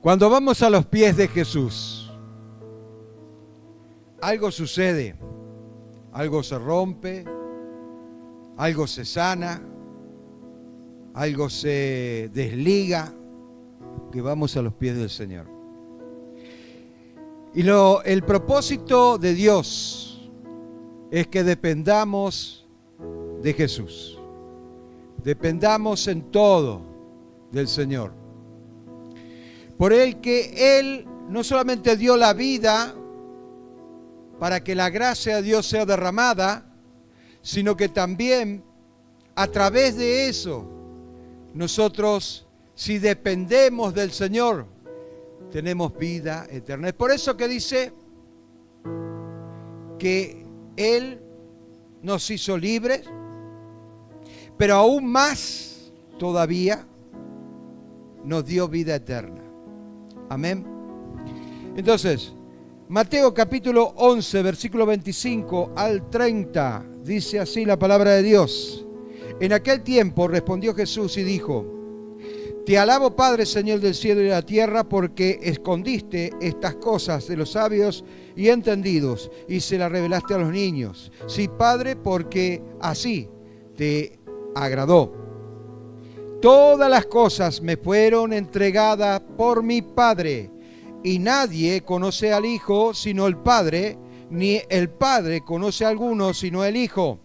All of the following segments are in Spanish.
Cuando vamos a los pies de Jesús, algo sucede, algo se rompe, algo se sana, algo se desliga, que vamos a los pies del Señor. Y el propósito de Dios es que dependamos de Jesús, dependamos en todo del Señor. Por el que Él no solamente dio la vida para que la gracia de Dios sea derramada, sino que también a través de eso, nosotros, si dependemos del Señor, tenemos vida eterna. Es por eso que dice que Él nos hizo libres, pero aún más todavía nos dio vida eterna. Amén. Entonces, Mateo capítulo 11, versículo 25 al 30, dice así la palabra de Dios. En aquel tiempo respondió Jesús y dijo: Te alabo, Padre, Señor del cielo y de la tierra, porque escondiste estas cosas de los sabios y entendidos y se las revelaste a los niños. Sí, Padre, porque así te agradó. Todas las cosas me fueron entregadas por mi Padre, y nadie conoce al Hijo sino el Padre, ni el Padre conoce a alguno sino el Hijo,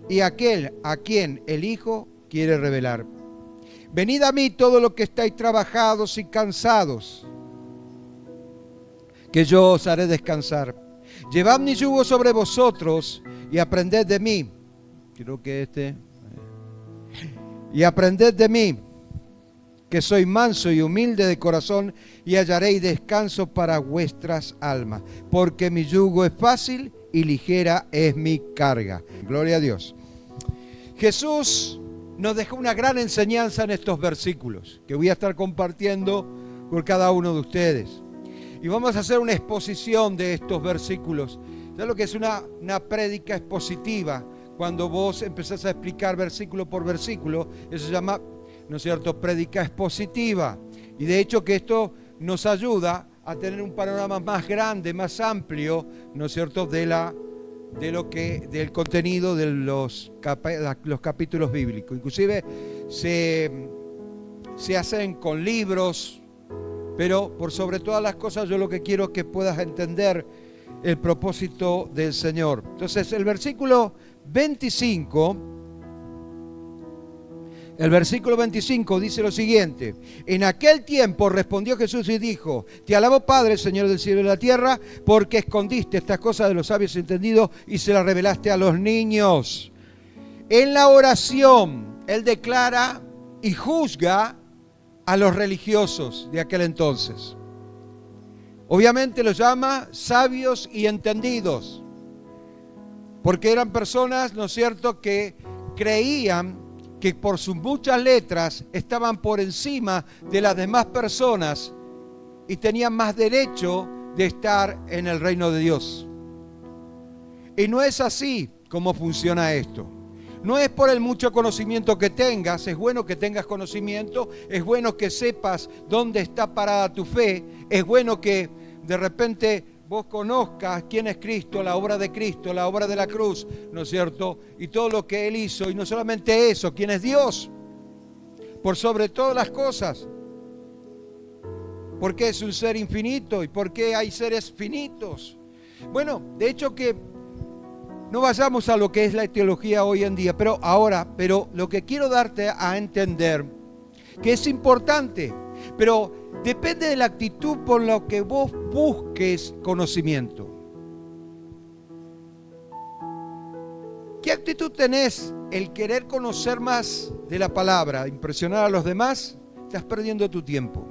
y aquel a quien el Hijo quiere revelar. Venid a mí todos los que estáis trabajados y cansados, que yo os haré descansar. Llevad mi yugo sobre vosotros y aprended de mí. Creo que y aprended de mí, que soy manso y humilde de corazón, y hallaréis descanso para vuestras almas, porque mi yugo es fácil y ligera es mi carga. Gloria a Dios. Jesús nos dejó una gran enseñanza en estos versículos, que voy a estar compartiendo con cada uno de ustedes. Y vamos a hacer una exposición de estos versículos. ¿Sabes lo que es una prédica expositiva? Cuando vos empezás a explicar versículo por versículo, eso se llama, ¿no es cierto?, prédica expositiva. Y de hecho que esto nos ayuda a tener un panorama más grande, más amplio, ¿no es cierto?, del contenido de los capítulos bíblicos. Inclusive se hacen con libros, pero por sobre todas las cosas yo lo que quiero es que puedas entender el propósito del Señor. Entonces el versículo 25 dice lo siguiente: En aquel tiempo respondió Jesús y dijo: Te alabo, Padre, Señor del cielo y de la tierra, porque escondiste estas cosas de los sabios entendidos y se las revelaste a los niños. En la oración, Él declara y juzga a los religiosos de aquel entonces. Obviamente los llama sabios y entendidos, porque eran personas, ¿no es cierto?, que creían que por sus muchas letras estaban por encima de las demás personas y tenían más derecho de estar en el reino de Dios. Y no es así como funciona esto. No es por el mucho conocimiento que tengas. Es bueno que tengas conocimiento, es bueno que sepas dónde está parada tu fe, es bueno que de repente vos conozcas quién es Cristo, la obra de Cristo, la obra de la cruz, ¿no es cierto?, y todo lo que Él hizo, y no solamente eso, quién es Dios, por sobre todas las cosas, porque es un ser infinito y porque hay seres finitos. Bueno, de hecho que no vayamos a lo que es la teología hoy en día, pero lo que quiero darte a entender, que es importante, pero depende de la actitud por la que vos busques conocimiento. ¿Qué actitud tenés? El querer conocer más de la palabra, impresionar a los demás, estás perdiendo tu tiempo.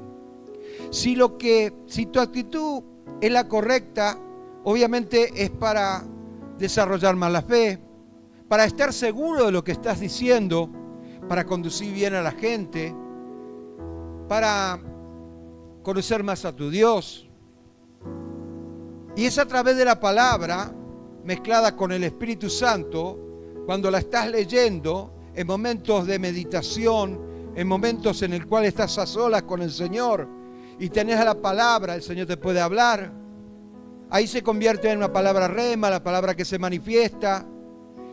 Si tu actitud es la correcta, obviamente es para desarrollar más la fe, para estar seguro de lo que estás diciendo, para conducir bien a la gente, para conocer más a tu Dios. Y es a través de la palabra, mezclada con el Espíritu Santo, cuando la estás leyendo, en momentos de meditación, en momentos en el cual estás a solas con el Señor, y tenés a la palabra, el Señor te puede hablar. Ahí se convierte en una palabra rema, la palabra que se manifiesta.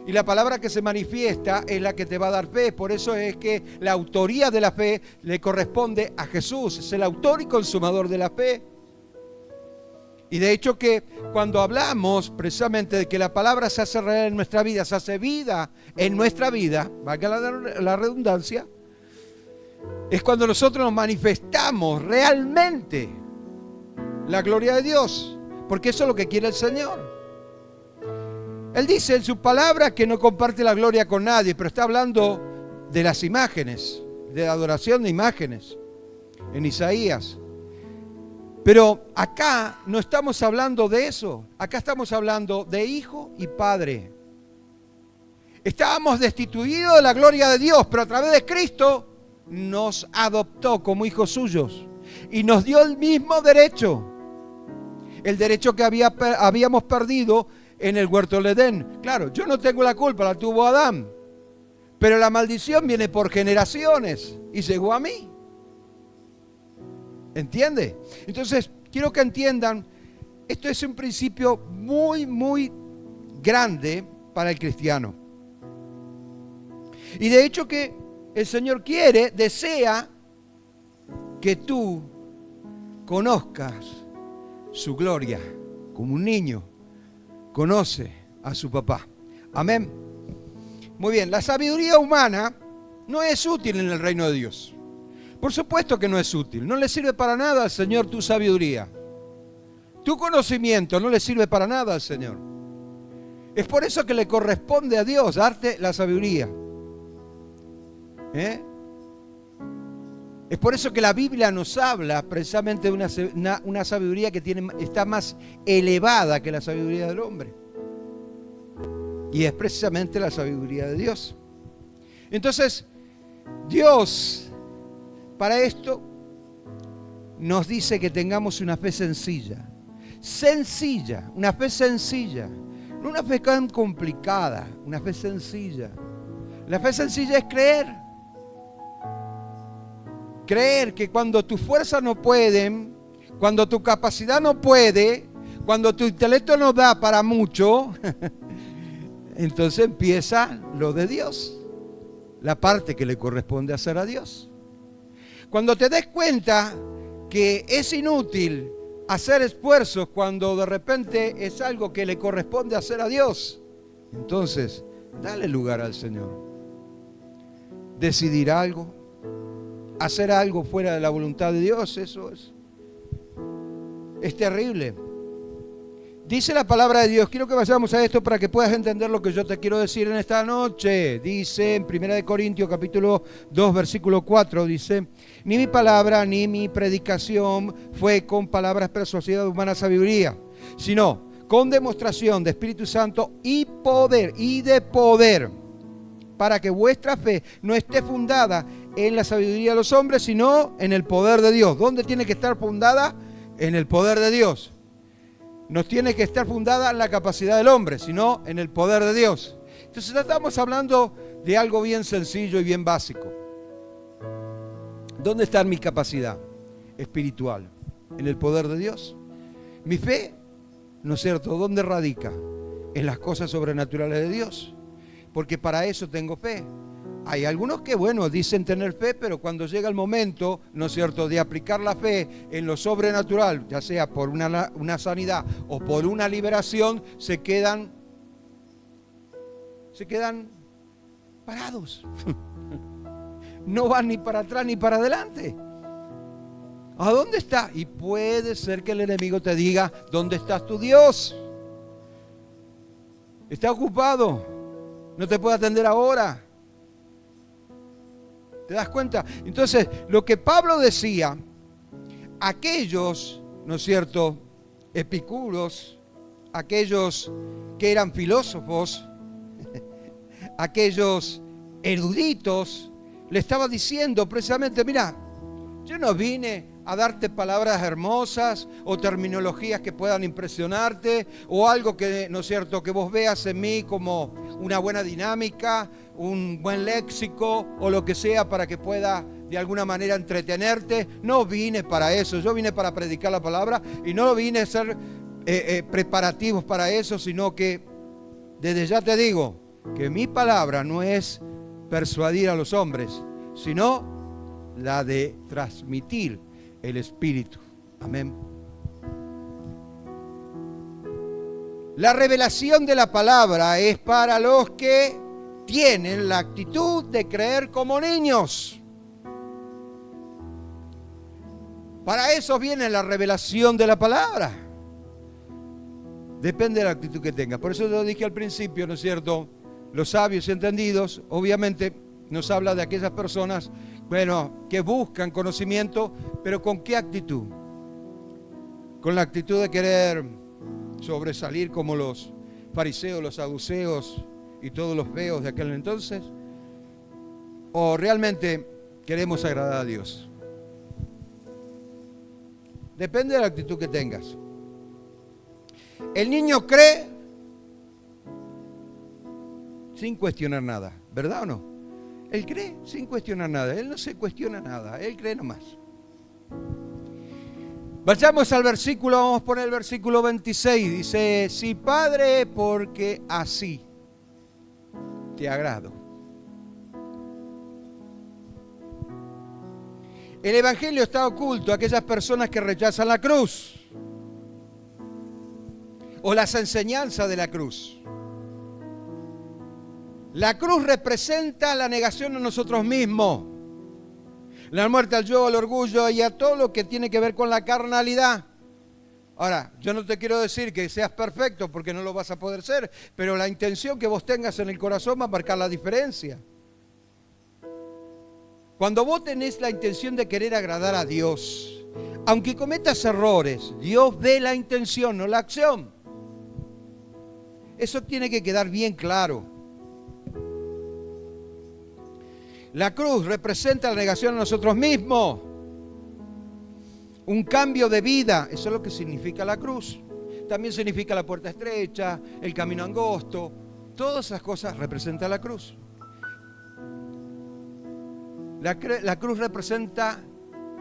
Y la palabra que se manifiesta es la que te va a dar fe. Por eso es que la autoría de la fe le corresponde a Jesús. Es el autor y consumador de la fe. Y de hecho que cuando hablamos precisamente de que la palabra se hace real en nuestra vida, se hace vida en nuestra vida, valga la redundancia, es cuando nosotros nos manifestamos realmente la gloria de Dios, porque eso es lo que quiere el Señor. Él dice en su palabra que no comparte la gloria con nadie, pero está hablando de las imágenes, de la adoración de imágenes, en Isaías. Pero acá no estamos hablando de eso, acá estamos hablando de hijo y padre. Estábamos destituidos de la gloria de Dios, pero a través de Cristo nos adoptó como hijos suyos y nos dio el mismo derecho, el derecho que habíamos perdido en el huerto del Edén. Claro, yo no tengo la culpa, la tuvo Adán, pero la maldición viene por generaciones y llegó a mí. ¿Entiende? Entonces, quiero que entiendan, esto es un principio muy, muy grande para el cristiano. Y de hecho que el Señor desea que tú conozcas su gloria, como un niño conoce a su papá. Amén. Muy bien, la sabiduría humana no es útil en el reino de Dios. Por supuesto que no es útil. No le sirve para nada al Señor tu sabiduría. Tu conocimiento no le sirve para nada al Señor. Es por eso que le corresponde a Dios darte la sabiduría. Es por eso que la Biblia nos habla precisamente de una sabiduría que está más elevada que la sabiduría del hombre. Y es precisamente la sabiduría de Dios. Entonces, Dios, para esto, nos dice que tengamos una fe sencilla. Sencilla, una fe sencilla. No una fe tan complicada, una fe sencilla. La fe sencilla es creer. Creer que cuando tus fuerzas no pueden, cuando tu capacidad no puede, cuando tu intelecto no da para mucho, entonces empieza lo de Dios, la parte que le corresponde hacer a Dios. Cuando te des cuenta que es inútil hacer esfuerzos cuando de repente es algo que le corresponde hacer a Dios, entonces dale lugar al Señor. Decidir algo, hacer algo fuera de la voluntad de Dios, eso es terrible. Dice la palabra de Dios, quiero que vayamos a esto para que puedas entender lo que yo te quiero decir en esta noche. Dice en 1 Corintios capítulo 2 versículo 4, dice: ni mi palabra ni mi predicación fue con palabras persuasivas de humana sabiduría, sino con demostración de Espíritu Santo y de poder, para que vuestra fe no esté fundada en la sabiduría de los hombres, sino en el poder de Dios. ¿Dónde tiene que estar fundada? En el poder de Dios. No tiene que estar fundada en la capacidad del hombre, sino en el poder de Dios. Entonces estamos hablando de algo bien sencillo y bien básico. ¿Dónde está mi capacidad espiritual? En el poder de Dios. Mi fe, ¿no es cierto? ¿Dónde radica? En las cosas sobrenaturales de Dios. Porque para eso tengo fe. Hay algunos que, bueno, dicen tener fe, pero cuando llega el momento, ¿no es cierto?, de aplicar la fe en lo sobrenatural, ya sea por una sanidad o por una liberación, se quedan parados. No van ni para atrás ni para adelante. ¿A dónde está? Y puede ser que el enemigo te diga: ¿dónde está tu Dios? Está ocupado, no te puede atender ahora. ¿Te das cuenta? Entonces, lo que Pablo decía, aquellos, ¿no es cierto?, epicúreos, aquellos que eran filósofos, aquellos eruditos, le estaba diciendo precisamente: mira, yo no vine a darte palabras hermosas o terminologías que puedan impresionarte o algo que, ¿no es cierto?, que vos veas en mí como una buena dinámica, un buen léxico o lo que sea para que pueda de alguna manera entretenerte. No vine para eso, yo vine para predicar la palabra y no vine a ser preparativos para eso, sino que desde ya te digo que mi palabra no es persuadir a los hombres, sino la de transmitir el Espíritu. Amén. La revelación de la palabra es para los que tienen la actitud de creer como niños. Para eso viene la revelación de la palabra. Depende de la actitud que tengas. Por eso yo dije al principio, ¿no es cierto? Los sabios y entendidos, obviamente, nos habla de aquellas personas, bueno, que buscan conocimiento, pero ¿con qué actitud? Con la actitud de querer sobresalir como los fariseos, los saduceos y todos los feos de aquel entonces, o realmente queremos agradar a Dios. Depende de la actitud que tengas. El niño cree sin cuestionar nada, ¿verdad o no? Él cree sin cuestionar nada, él no se cuestiona nada, él cree nomás. Vayamos al versículo, vamos a poner el versículo 26, dice, sí, Padre, porque así te agrado. El Evangelio está oculto a aquellas personas que rechazan la cruz o las enseñanzas de la cruz. La cruz representa la negación a nosotros mismos, la muerte al yo, al orgullo y a todo lo que tiene que ver con la carnalidad. Ahora, yo no te quiero decir que seas perfecto porque no lo vas a poder ser, pero la intención que vos tengas en el corazón va a marcar la diferencia. Cuando vos tenés la intención de querer agradar a Dios, aunque cometas errores, Dios ve la intención, no la acción. Eso tiene que quedar bien claro. La cruz representa la negación a nosotros mismos. Un cambio de vida, eso es lo que significa la cruz. También significa la puerta estrecha, el camino angosto. Todas esas cosas representan la cruz. La cruz representa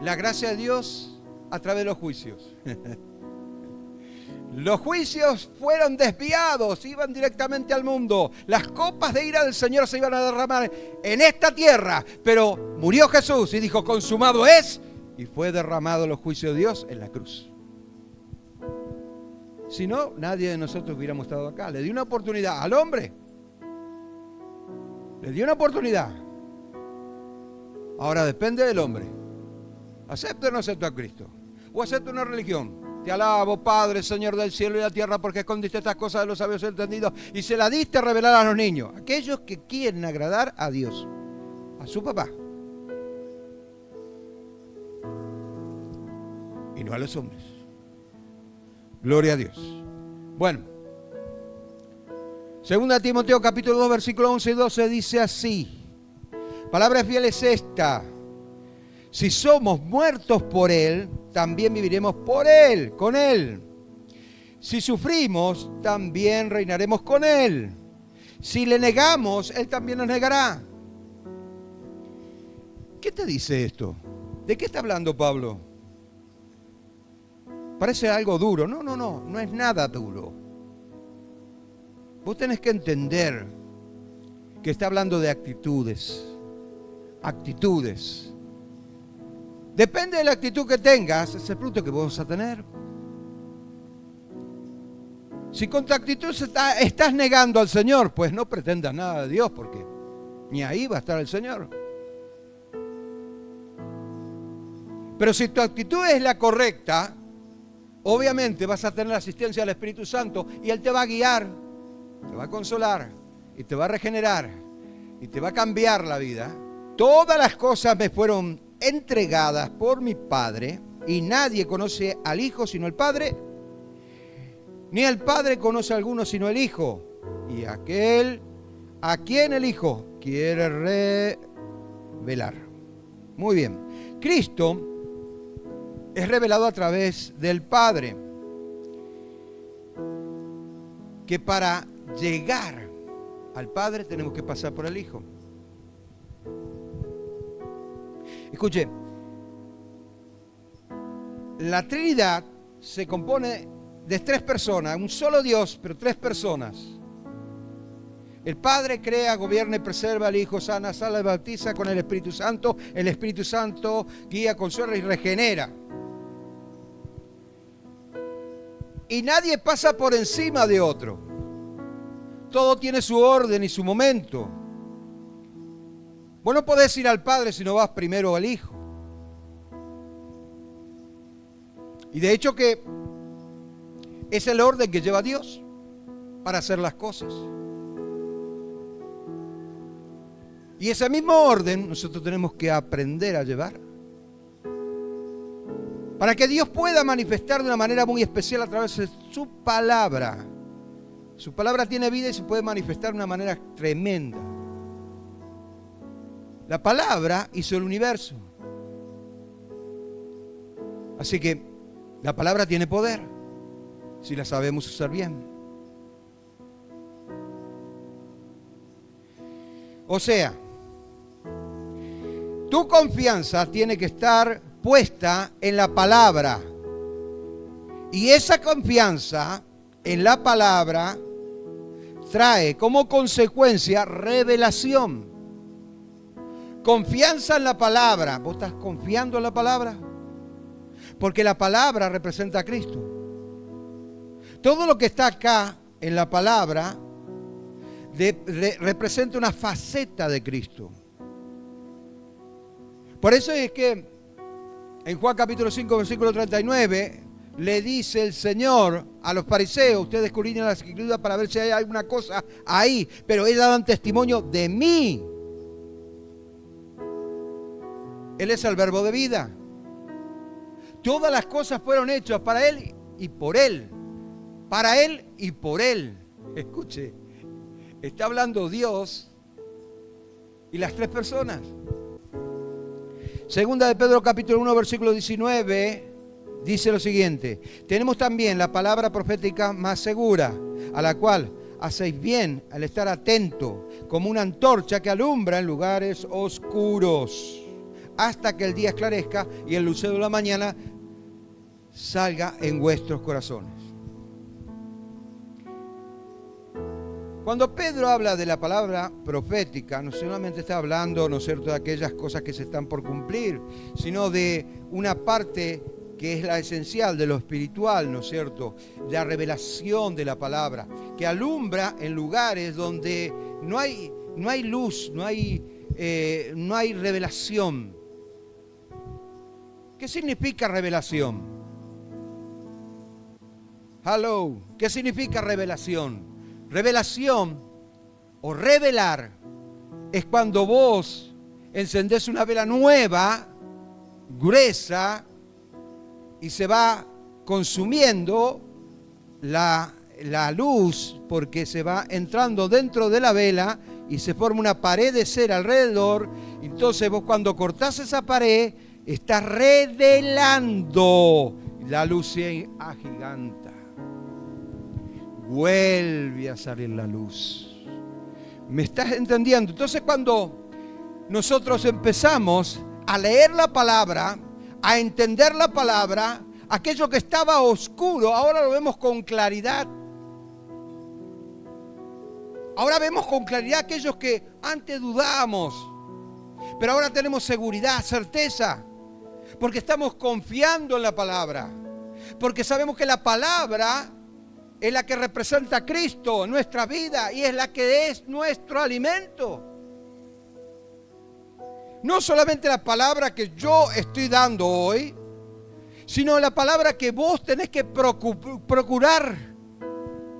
la gracia de Dios a través de los juicios. Los juicios fueron desviados, iban directamente al mundo. Las copas de ira del Señor se iban a derramar en esta tierra, pero murió Jesús y dijo, consumado es, y fue derramado los juicios de Dios en la cruz. Si no, nadie de nosotros hubiéramos estado acá. Le dio una oportunidad al hombre. Le dio una oportunidad. Ahora depende del hombre. ¿Acepta o no acepta a Cristo? ¿O acepta una religión? Te alabo, Padre, Señor del cielo y la tierra, porque escondiste estas cosas de los sabios entendidos y se las diste a revelar a los niños. Aquellos que quieren agradar a Dios, a su papá. Y no a los hombres. Gloria a Dios. Bueno. 2 Timoteo capítulo 2, versículos 11 y 12 dice así. Palabra fiel es esta. Si somos muertos por Él, también viviremos por Él, con Él. Si sufrimos, también reinaremos con Él. Si le negamos, Él también nos negará. ¿Qué te dice esto? ¿De qué está hablando Pablo? Parece algo duro. No es nada duro. Vos tenés que entender que está hablando de actitudes. Actitudes. Depende de la actitud que tengas, es el fruto que vos vas a tener. Si con tu actitud estás negando al Señor, pues no pretendas nada de Dios, porque ni ahí va a estar el Señor. Pero si tu actitud es la correcta, obviamente vas a tener la asistencia del Espíritu Santo y Él te va a guiar, te va a consolar y te va a regenerar y te va a cambiar la vida. Todas las cosas me fueron entregadas por mi Padre y nadie conoce al Hijo sino el Padre, ni el Padre conoce a alguno sino el Hijo, y aquel a quien el Hijo quiere revelar. Muy bien, Cristo es revelado a través del Padre, que para llegar al Padre tenemos que pasar por el Hijo. Escuche, la Trinidad se compone de 3 personas, un solo Dios, pero 3 personas. El Padre crea, gobierna y preserva, el Hijo sana, salva y bautiza con el Espíritu Santo guía, consuela y regenera. Y nadie pasa por encima de otro. Todo tiene su orden y su momento. Vos no podés ir al Padre si no vas primero al Hijo. Y de hecho que es el orden que lleva Dios para hacer las cosas. Y ese mismo orden nosotros tenemos que aprender a llevar. Para que Dios pueda manifestar de una manera muy especial a través de su palabra. Su palabra tiene vida y se puede manifestar de una manera tremenda. La palabra hizo el universo. Así que la palabra tiene poder, si la sabemos usar bien. O sea, tu confianza tiene que estar puesta en la palabra. Y esa confianza en la palabra trae como consecuencia revelación. Confianza en la palabra. ¿Vos estás confiando en la palabra? Porque la palabra representa a Cristo. Todo lo que está acá en la palabra representa una faceta de Cristo. Por eso es que en Juan capítulo 5, versículo 39, le dice el Señor a los fariseos: ustedes escudriñan las Escrituras para ver si hay alguna cosa ahí, pero ellos dan testimonio de mí. Él es el verbo de vida. Todas las cosas fueron hechas para Él y por Él. Para Él y por Él. Escuche, está hablando Dios y las 3 personas. Segunda de Pedro capítulo 1 versículo 19 dice lo siguiente: tenemos también la palabra profética más segura, a la cual hacéis bien al estar atento, como una antorcha que alumbra en lugares oscuros, hasta que el día esclarezca y el lucero de la mañana salga en vuestros corazones. Cuando Pedro habla de la palabra profética, no solamente está hablando, ¿no es cierto?, de aquellas cosas que se están por cumplir, sino de una parte que es la esencial de lo espiritual, ¿no es cierto?, la revelación de la palabra, que alumbra en lugares donde no hay luz, no hay revelación. ¿Qué significa revelación? Hello, ¿qué significa revelación? Revelación o revelar es cuando vos encendés una vela nueva, gruesa, y se va consumiendo la luz porque se va entrando dentro de la vela y se forma una pared de cera alrededor. Entonces vos cuando cortás esa pared estás revelando, la luz se agiganta. Vuelve a salir la luz. ¿Me estás entendiendo? Entonces cuando nosotros empezamos a leer la palabra, a entender la palabra, aquello que estaba oscuro, ahora lo vemos con claridad. Ahora vemos con claridad aquellos que antes dudábamos, pero ahora tenemos seguridad, certeza, porque estamos confiando en la palabra, porque sabemos que la palabra es la que representa a Cristo en nuestra vida y es la que es nuestro alimento. No solamente la palabra que yo estoy dando hoy, sino la palabra que vos tenés que procurar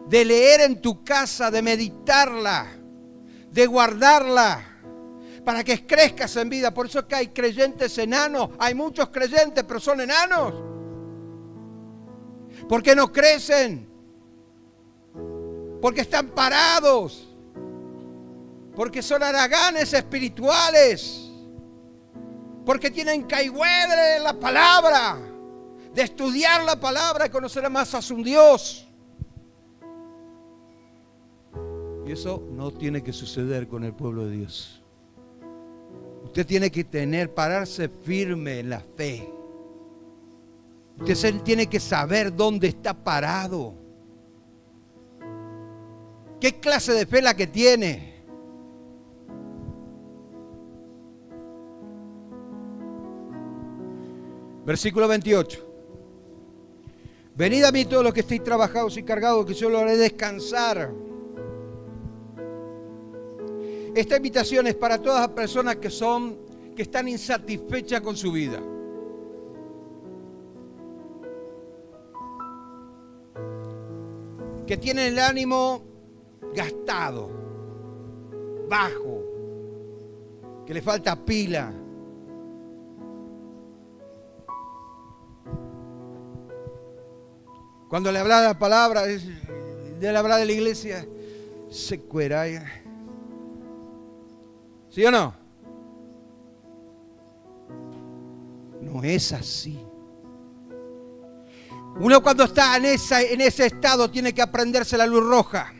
de leer en tu casa, de meditarla, de guardarla, para que crezcas en vida. Por eso es que hay creyentes enanos, hay muchos creyentes, pero son enanos, porque no crecen, porque están parados, porque son haraganes espirituales, porque tienen caigüedre en la palabra, de estudiar la palabra y conocer más a su Dios. Y eso no tiene que suceder con el pueblo de Dios. Usted tiene que pararse firme en la fe. Usted tiene que saber dónde está parado. ¿Qué clase de fe es la que tiene? Versículo 28. Venid a mí todos los que estéis trabajados y cargados, que yo lo haré descansar. Esta invitación es para todas las personas que están insatisfechas con su vida. Que tienen el ánimo gastado, bajo, que le falta pila. Cuando le habla la palabra, de la hablar de la iglesia, se cuera. ¿Sí o no? No es así. Uno cuando está en ese estado tiene que aprenderse la luz roja.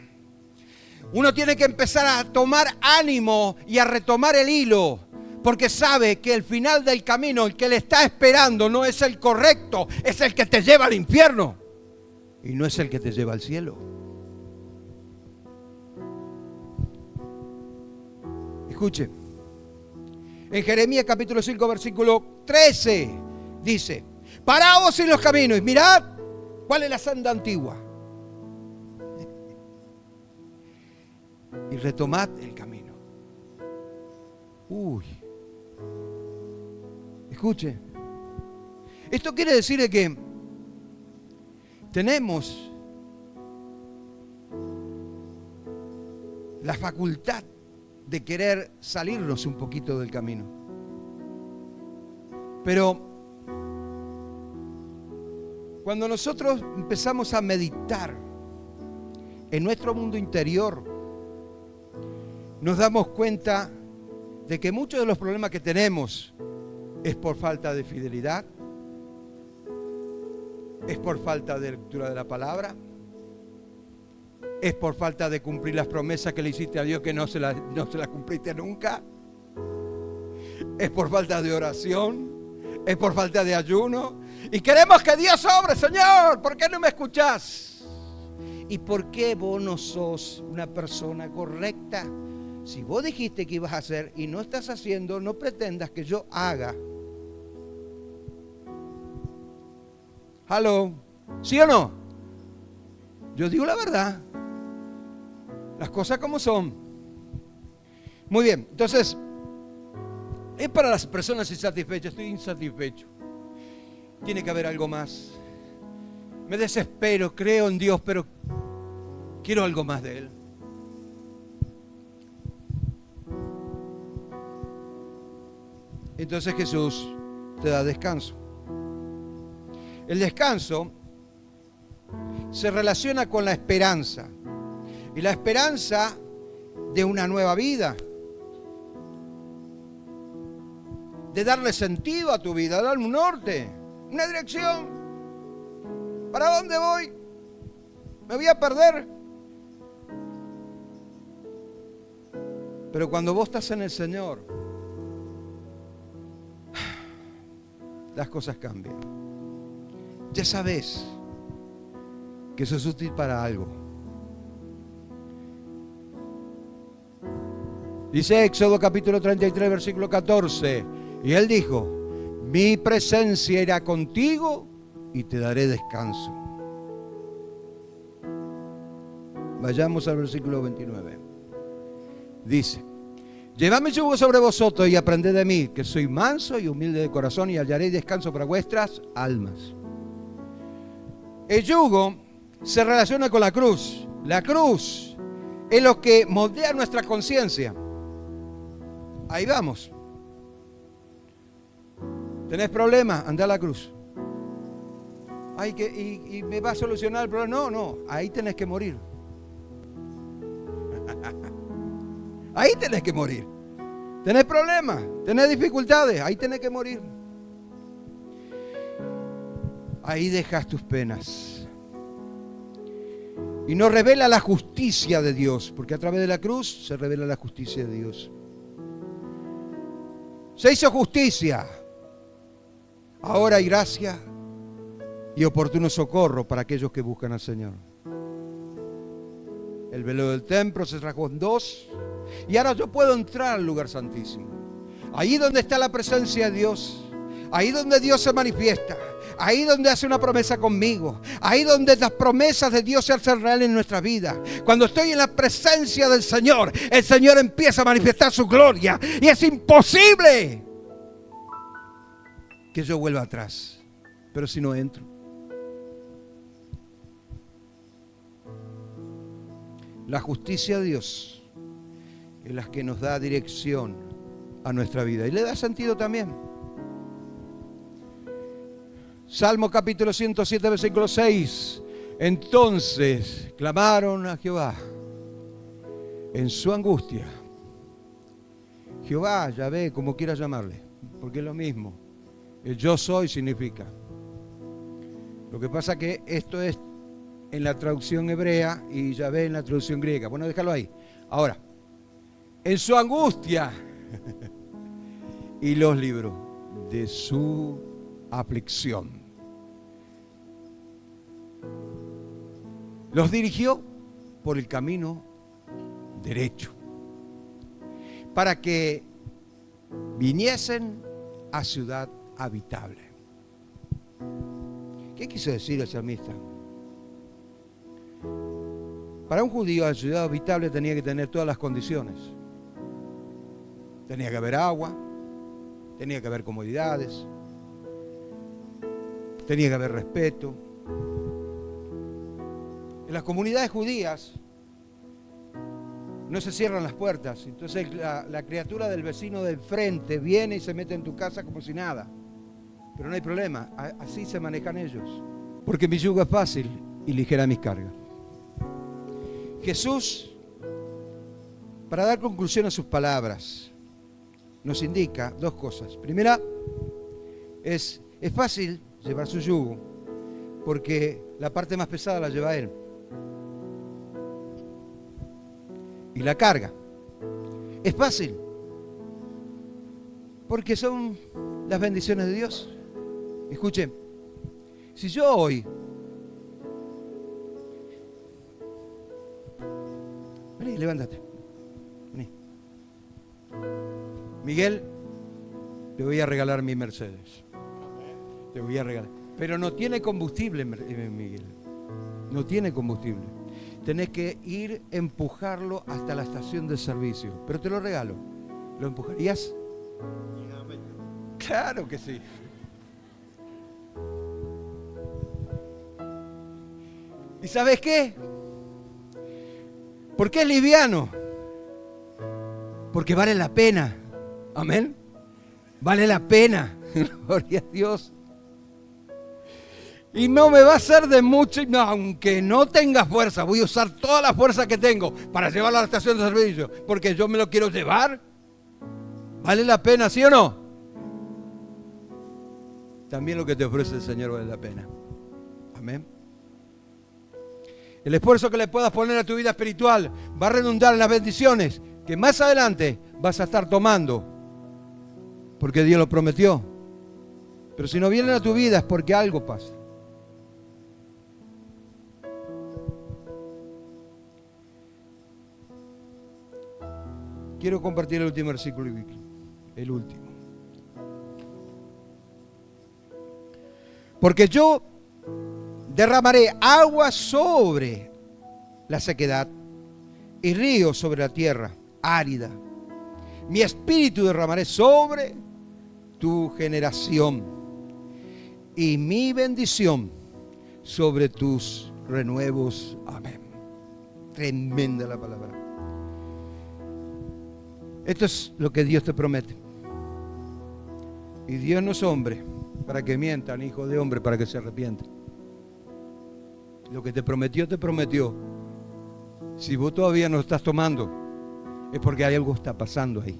Uno tiene que empezar a tomar ánimo y a retomar el hilo, porque sabe que el final del camino, el que le está esperando, no es el correcto, es el que te lleva al infierno y no es el que te lleva al cielo. Escuche, en Jeremías capítulo 5 versículo 13 dice: paraos en los caminos y mirad cuál es la senda antigua y retomad el camino. Escuche, esto quiere decir que tenemos la facultad de querer salirnos un poquito del camino. Pero cuando nosotros empezamos a meditar en nuestro mundo interior, nos damos cuenta de que muchos de los problemas que tenemos es por falta de fidelidad, es por falta de lectura de la palabra, es por falta de cumplir las promesas que le hiciste a Dios que no se las cumpliste nunca, es por falta de oración, es por falta de ayuno. Y queremos que Dios obre, Señor, ¿por qué no me escuchás? ¿Y por qué vos no sos una persona correcta? Si vos dijiste que ibas a hacer y no estás haciendo, no pretendas que yo haga. ¿Aló? ¿Sí o no? Yo digo la verdad. Las cosas como son. Muy bien, entonces, es para las personas insatisfechas. Estoy insatisfecho. Tiene que haber algo más. Me desespero, creo en Dios, pero quiero algo más de Él. Entonces Jesús te da descanso. El descanso se relaciona con la esperanza. Y la esperanza de una nueva vida. De darle sentido a tu vida, darle un norte, una dirección. ¿Para dónde voy? ¿Me voy a perder? Pero cuando vos estás en el Señor, las cosas cambian. Ya sabes que eso es útil para algo. Dice Éxodo capítulo 33, versículo 14. Y él dijo: mi presencia irá contigo y te daré descanso. Vayamos al versículo 29. Dice: llevad mi yugo sobre vosotros y aprended de mí, que soy manso y humilde de corazón, y hallaréis descanso para vuestras almas. El yugo se relaciona con la cruz. La cruz es lo que moldea nuestra conciencia. Ahí vamos. ¿Tenés problemas? Anda a la cruz. Ay, y me va a solucionar el problema. No, ahí tenés que morir. Ahí tenés que morir. ¿Tenés problemas? ¿Tenés dificultades? Ahí tenés que morir. Ahí dejas tus penas. Y nos revela la justicia de Dios, porque a través de la cruz se revela la justicia de Dios. Se hizo justicia. Ahora hay gracia y oportuno socorro para aquellos que buscan al Señor. El velo del templo se rasgó en dos y ahora yo puedo entrar al lugar santísimo. Ahí donde está la presencia de Dios, ahí donde Dios se manifiesta, ahí donde hace una promesa conmigo, ahí donde las promesas de Dios se hacen reales en nuestra vida. Cuando estoy en la presencia del Señor, el Señor empieza a manifestar su gloria y es imposible que yo vuelva atrás. Pero si no entro, la justicia de Dios es la que nos da dirección a nuestra vida y le da sentido también. Salmo capítulo 107, versículo 6. Entonces clamaron a Jehová en su angustia. Jehová, Yahvé, como quieras llamarle, porque es lo mismo. El yo soy significa. Lo que pasa que esto es en la traducción hebrea y Yahvé en la traducción griega. Bueno, déjalo ahí. Ahora, en su angustia y los libró de su aflicción. Los dirigió por el camino derecho para que viniesen a ciudad habitable. ¿Qué quiso decir el salmista? Para un judío la ciudad habitable tenía que tener todas las condiciones. Tenía que haber agua, tenía que haber comodidades, tenía que haber respeto. En las comunidades judías no se cierran las puertas, entonces la criatura del vecino del frente viene y se mete en tu casa como si nada. Pero no hay problema, así se manejan ellos. Porque mi yugo es fácil y ligera mis cargas. Jesús, para dar conclusión a sus palabras, nos indica dos cosas. Primera, es fácil llevar su yugo, porque la parte más pesada la lleva Él. Y la carga es fácil, porque son las bendiciones de Dios. Escuchen, si yo hoy, vení, levántate, vení. Miguel, te voy a regalar mi Mercedes. Te voy a regalar. Pero no tiene combustible, Miguel. No tiene combustible. Tenés que ir a empujarlo hasta la estación de servicio. Pero te lo regalo. ¿Lo empujarías? Claro que sí. ¿Y sabes qué? ¿Por qué es liviano? Porque vale la pena. Amén. Vale la pena. Gloria a Dios. Y no me va a ser de mucho, no, aunque no tenga fuerza, voy a usar toda la fuerza que tengo para llevarlo a la estación de servicio, porque yo me lo quiero llevar. ¿Vale la pena, sí o no? También lo que te ofrece el Señor vale la pena. Amén. El esfuerzo que le puedas poner a tu vida espiritual va a redundar en las bendiciones que más adelante vas a estar tomando, porque Dios lo prometió. Pero si no vienen a tu vida es porque algo pasa. Quiero compartir el último versículo, el último. Porque yo derramaré agua sobre la sequedad y ríos sobre la tierra árida. Mi espíritu derramaré sobre tu generación y mi bendición sobre tus renuevos. Amén. Tremenda la palabra. Esto es lo que Dios te promete. Y Dios no es hombre para que mienta, ni hijo de hombre para que se arrepienta. Lo que te prometió, te prometió. Si vos todavía no estás tomando, es porque hay algo que está pasando ahí.